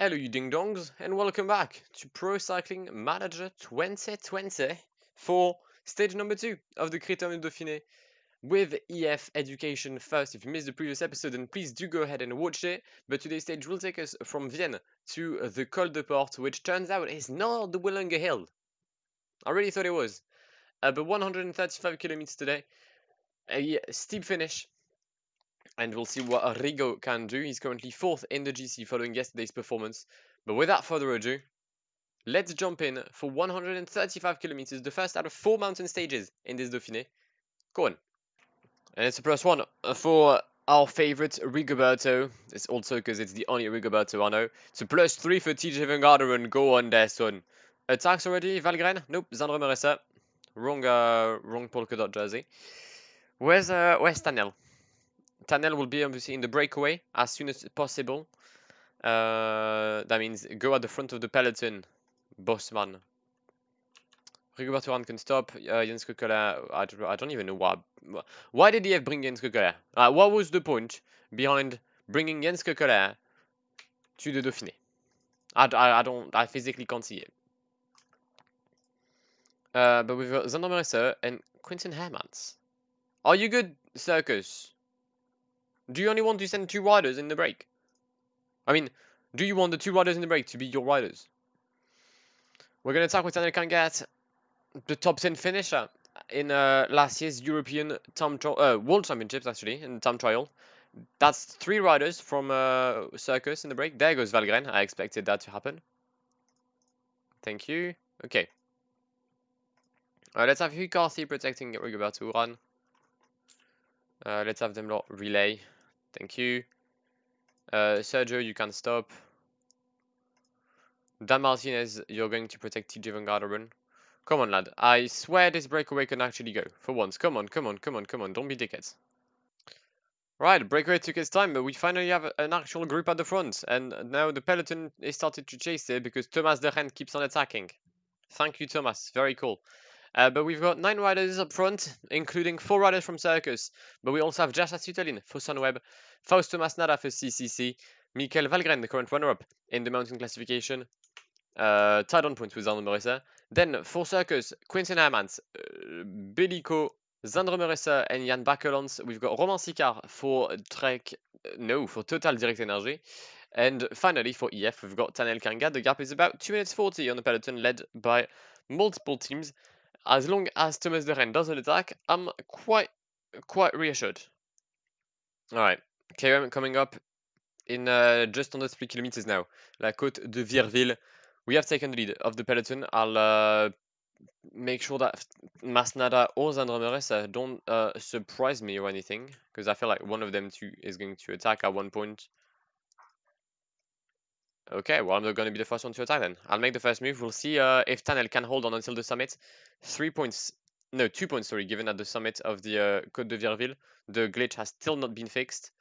Hello you ding dongs and welcome back to Pro Cycling Manager 2020 for stage number 2 of the Critérium du Dauphiné with EF Education first. If you missed the previous episode, then please do go ahead and watch it. But today's stage will take us from Vienne to the Col de Porte, which turns out is not the Willinger Hill. I really thought it was. But 135 kilometers today, a steep finish. And we'll see what Rigo can do. He's currently 4th in the GC following yesterday's performance. But without further ado, let's jump in for 135 kilometers, the first out of 4 mountain stages in this Dauphiné. Go on. And it's a +1 for our favorite Rigoberto. It's also because it's the only Rigoberto I know. It's a +3 for TJ Van Garderen. Go on there, son. Attacks already, Valgren? Nope, Zandro Meressa. Wrong polka dot jersey. Where's Tanel? Tanel will be obviously in the breakaway as soon as possible. That means go at the front of the peloton, Bossman. Rigoberto Uran can stop. Jens Kukala, I don't even know why. Why did he bring Jens Kukala? What was the point behind bringing Jens Kukala to the Dauphiné? I physically can't see it. But we've got Zander Mercer and Quinten Hermans. Are you good, Circus? Do you only want to send 2 riders in the break? I mean, do you want the 2 riders in the break to be your riders? We're going to attack with Tanel Kangat, the top 10 finisher in last year's European World Championships, actually, in time trial. That's 3 riders from Circus in the break. There goes Valgren. I expected that to happen. Thank you. Okay. Let's have Hugh Carthy protecting Rigoberto Uran. Let's have them lot relay. Thank you. Sergio, you can stop. Dan Martinez, you're going to protect TJ Van Garderen. Come on, lad. I swear this breakaway can actually go. For once. Come on, come on, come on, come on. Don't be dickheads. Right, breakaway took its time, but we finally have an actual group at the front. And now the peloton is started to chase it because Thomas de Rennes keeps on attacking. Thank you, Thomas. Very cool. But we've got 9 riders up front, including 4 riders from Circus. But we also have Jascha Sutelin for Sunweb, Fausto Masnada for CCC, Michael Valgren, the current runner-up in the mountain classification, tied on points with Zandro Meressa. Then for Circus, Quinten Hermans, Billy Co, Zandro Meressa and Jan Bakelans. We've got Romain Sicard for for Total Direct Energy. And finally for EF, we've got Tanel Kanga. The gap is about 2 minutes 40 on the peloton, led by multiple teams. As long as Thomas de Rennes doesn't attack, I'm quite reassured. Alright, KOM coming up in just under 3 kilometers now. La Côte de Vierville. We have taken the lead of the peloton. I'll make sure that Masnada or Zandro Meressa don't surprise me or anything, because I feel like one of them two is going to attack at one point. Okay, well, I'm not going to be the first one to attack then. I'll make the first move. We'll see if Tanel can hold on until the summit. 2 points, sorry, given at the summit of the Côte de Vierville. The glitch has still not been fixed.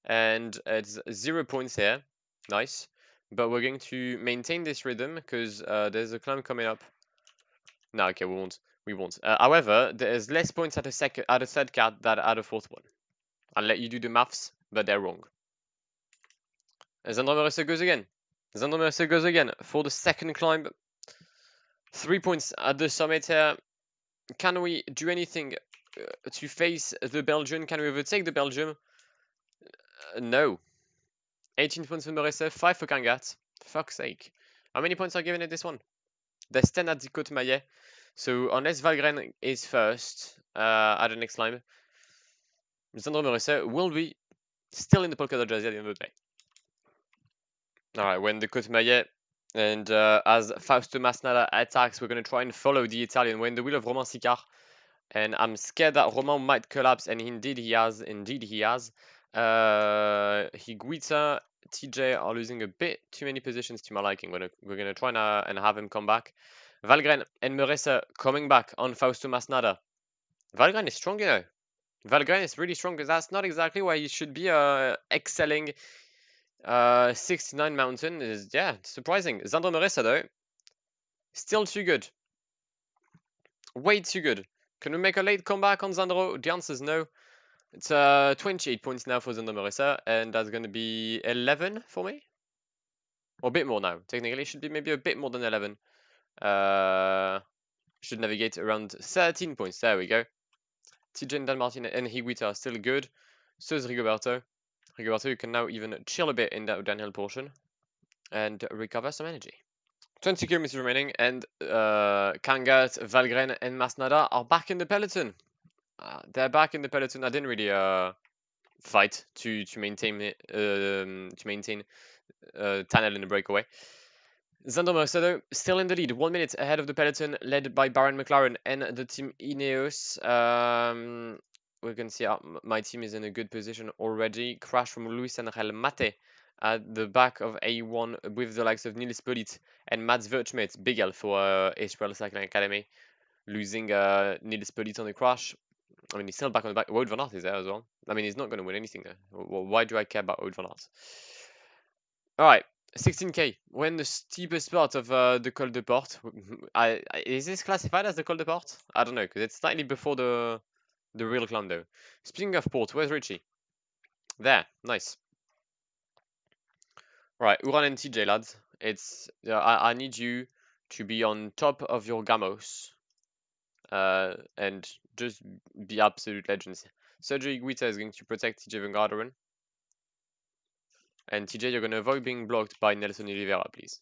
And it's 0 points here. Nice. But we're going to maintain this rhythm because there's a climb coming up. No, okay, we won't. However, there's less points at a third card than at a fourth one. I'll let you do the maths, but they're wrong. Zandro Meressa goes again. Zandro Meressa goes again for the second climb. 3 points at the summit here. Can we do anything to face the Belgian? Can we overtake the Belgium? No. 18 points for Meressa, 5 for Kangat. Fuck's sake. How many points are given at this one? There's 10 at the Côte Maillet. So unless Valgren is first at the next climb, Zandro Meressa will be still in the polka dot jersey at the end of the day. Alright, when the Côte Maillet and as Fausto Masnada attacks, we're going to try and follow the Italian. We're in the wheel of Romain Sicard. And I'm scared that Romain might collapse, and indeed he has. Higuita, TJ are losing a bit too many positions to my liking. We're going to try and have him come back. Valgren and Meressa coming back on Fausto Masnada. Valgren is strong, you know. Valgren is really strong, because that's not exactly where he should be excelling. 69 mountain is, yeah, surprising. Zandro Meressa, though, still too good. Way too good. Can we make a late comeback on Zandro? The answer is no. It's 28 points now for Zandro Meressa, and that's going to be 11 for me. Or a bit more now. Technically, it should be maybe a bit more than 11. Should navigate around 13 points. There we go. TJ and Dan Martin and Higuita are still good. So is Rigoberto. Rigoberto, you can now even chill a bit in that downhill portion and recover some energy. 20 kilometers remaining, and Kangert, Valgren, and Masnada are back in the peloton. They're back in the peloton. I didn't really fight to maintain Tanel in the breakaway. Zander Mercedo still in the lead, 1 minute ahead of the peloton, led by Baron McLaren and the team Ineos. We can see my team is in a good position already. Crash from Luis Angel Mate at the back of A1 with the likes of Nils Pollitt and Mats Verchmet. Big L for Israel Cycling Academy, losing Nils Pollitt on the crash. I mean, he's still back on the back. Wout van Aert is there as well. I mean, he's not going to win anything there. Why do I care about Wout van Aert? All right. 16k. We're in the steepest part of the Col de Porte. Is this classified as the Col de Porte? I don't know, because it's slightly before the real climb, though. Speaking of Port, where's Richie? There. Nice. Right, Uran and TJ, lads. It's I need you to be on top of your gamos. And just be absolute legends. Sergio Higuita is going to protect TJ Van Garderen. And TJ, you're going to avoid being blocked by Nelson Oliveira, please.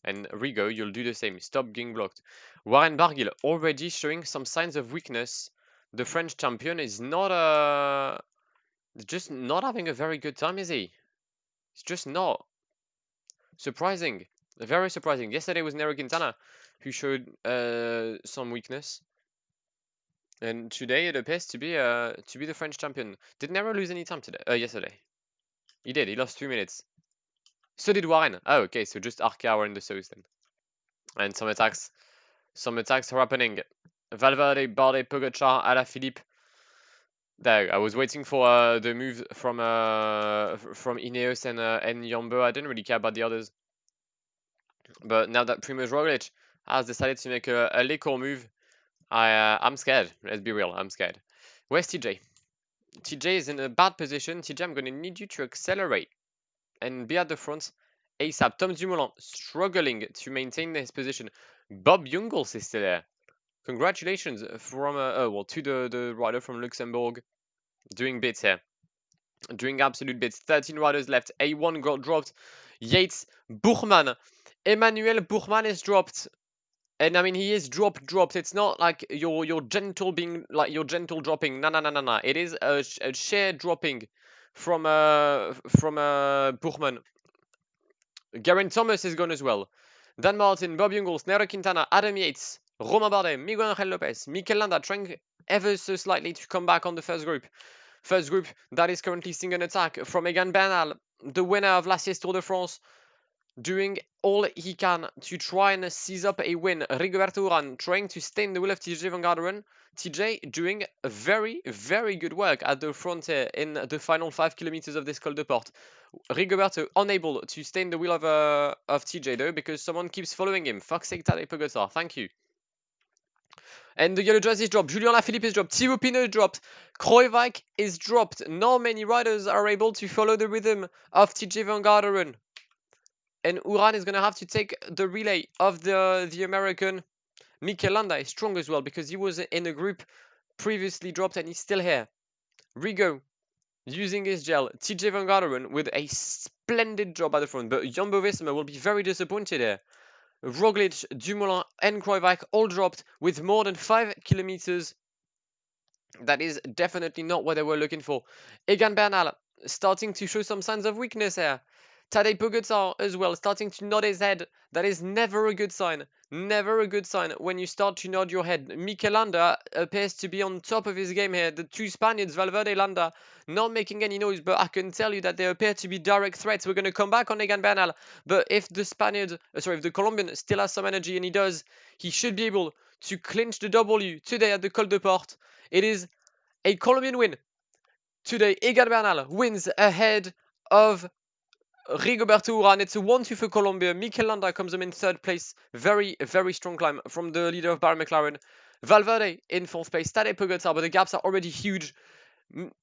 And Rigo, you'll do the same. Stop getting blocked. Warren Barguil already showing some signs of weakness. The French champion is not just not having a very good time, is he? It's just not. Surprising. Very surprising. Yesterday was Nero Quintana who showed some weakness. And today it appears to be the French champion. Did Nero lose any time today? Yesterday. He did. He lost 3 minutes. So did Warren. Oh, okay. So just Arkea in the south then. And some attacks are happening. Valverde, Bardet, Pogacar, Alaphilippe. There, I was waiting for the move from Ineos and Jumbo. I didn't really care about the others. But now that Primož Roglic has decided to make a Lecor move, I'm scared. Let's be real, I'm scared. Where's TJ? TJ is in a bad position. TJ, I'm going to need you to accelerate and be at the front ASAP. Tom Dumoulin struggling to maintain his position. Bob Jungels is still there. Congratulations from to the rider from Luxembourg, doing bits here, doing absolute bits. 13 riders left. A1 got dropped. Yates, Buchmann, Emmanuel Buchmann is dropped. And I mean, he is dropped. It's not like your gentle being like your gentle dropping. No. It is a sheer dropping from Buchmann. Geraint Thomas is gone as well. Dan Martin, Bob Jungels, Nero Quintana, Adam Yates, Romain Bardet, Miguel Angel Lopez, Mikel Landa trying ever so slightly to come back on the first group. First group that is currently seeing an attack from Egan Bernal, the winner of last year's Tour de France, doing all he can to try and seize up a win. Rigoberto Uran trying to stay in the wheel of TJ Van Garderen. TJ doing very, very good work at the front here in the final 5 kilometers of this Col de Porte. Rigoberto unable to stay in the wheel of TJ though, because someone keeps following him. Fuck's sake, Tadej Pogacar, thank you. And the yellow jersey is dropped. Julian Alaphilippe is dropped. Thibaut Pinot is dropped. Kruijswijk is dropped. Not many riders are able to follow the rhythm of TJ Van Garderen. And Uran is going to have to take the relay of the American. Mikel Landa is strong as well because he was in a group previously dropped and he's still here. Rigo using his gel. TJ Van Garderen with a splendid job at the front. But Jumbo-Visma will be very disappointed here. Roglic, Dumoulin and Kruijswijk all dropped with more than 5 kilometers. That is definitely not what they were looking for. Egan Bernal starting to show some signs of weakness here. Tadej Pogacar as well, starting to nod his head. That is never a good sign. Never a good sign when you start to nod your head. Mikel Landa appears to be on top of his game here. The two Spaniards, Valverde, Landa, not making any noise, but I can tell you that they appear to be direct threats. We're going to come back on Egan Bernal, but if the if the Colombian still has some energy, and he does, he should be able to clinch the W today at the Col de Porte. It is a Colombian win. Today, Egan Bernal wins ahead of Rigoberto Uran. It's a 1-2 for Colombia. Mikel Landa comes in third place. Very, very strong climb from the leader of Baron McLaren. Valverde in fourth place. Tadej Pogacar, but the gaps are already huge.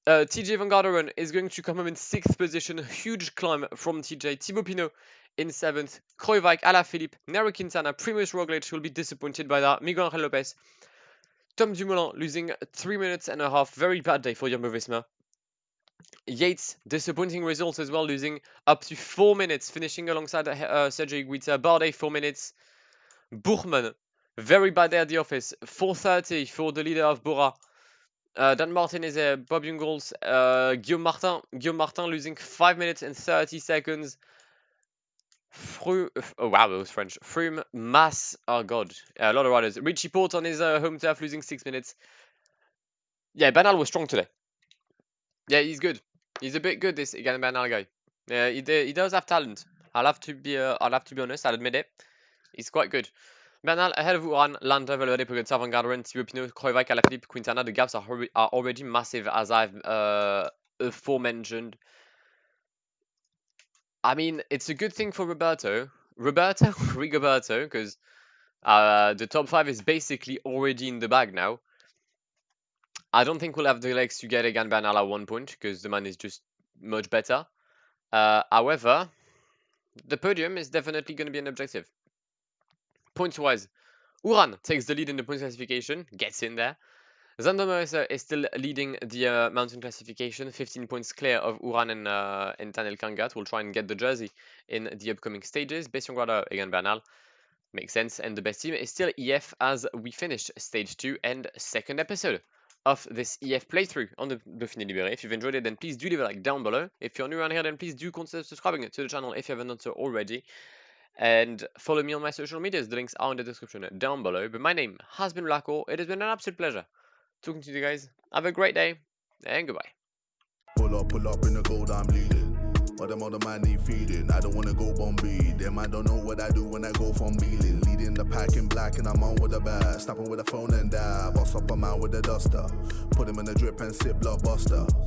TJ Van Garderen is going to come in sixth position. Huge climb from TJ. Thibaut Pinot in 7th. Kruijswijk, Alaphilippe, Nairo Quintana, Primož Roglic will be disappointed by that. Miguel Angel Lopez. Tom Dumoulin losing 3 minutes and a half. Very bad day for Jumbo-Visma. Yates, disappointing results as well, losing up to 4 minutes, finishing alongside Sergio Higuita. Bardet, 4 minutes. Buchmann, very bad day at the office. 4:30 for the leader of Bora. Dan Martin is Bob Jungels. Guillaume Martin losing 5 minutes and 30 seconds. Oh wow, it was French. Froome, Mas, oh god, a lot of riders. Richie Porte on his home turf losing 6 minutes. Yeah, Bernal was strong today. Yeah, he's good. He's a bit good, this Egan Bernal guy. Yeah, he does have talent. I'll have to be honest. I'll admit it. He's quite good. Bernal ahead of Uran, Landa, Valverde, Pogacar, Van Garderen, Thibaut Pinot, Kruijswijk, Alaphilippe, Quintana. The gaps are already massive, as I've aforementioned. I mean, it's a good thing for Rigoberto, because the top 5 is basically already in the bag now. I don't think we'll have the legs to get Egan Bernal at one point, because the man is just much better. However, the podium is definitely going to be an objective. Points-wise, Uran takes the lead in the points classification, gets in there. Zandomer is still leading the mountain classification, 15 points clear of Uran and Tanel Kangat. Will try and get the jersey in the upcoming stages. Bessonguada, Egan Bernal, makes sense. And the best team is still EF as we finish stage 2 and second episode of this EF playthrough on the Dauphiné Libéré. If you've enjoyed it, then please do leave a like down below. If you're new around here, then please do consider subscribing to the channel if you haven't done so already. And follow me on my social medias. The links are in the description down below. But my name has been Blacko. It has been an absolute pleasure talking to you guys. Have a great day and goodbye. Pull up in the gold, I'm leading. But them other man need feeding. I don't wanna go Bombay. Them I don't know what I do when I go from Beeling. Leading the pack in black and I'm on with the bat. Snapping with a phone and dab. Boss up a man with a duster. Put him in the drip and sit blockbuster.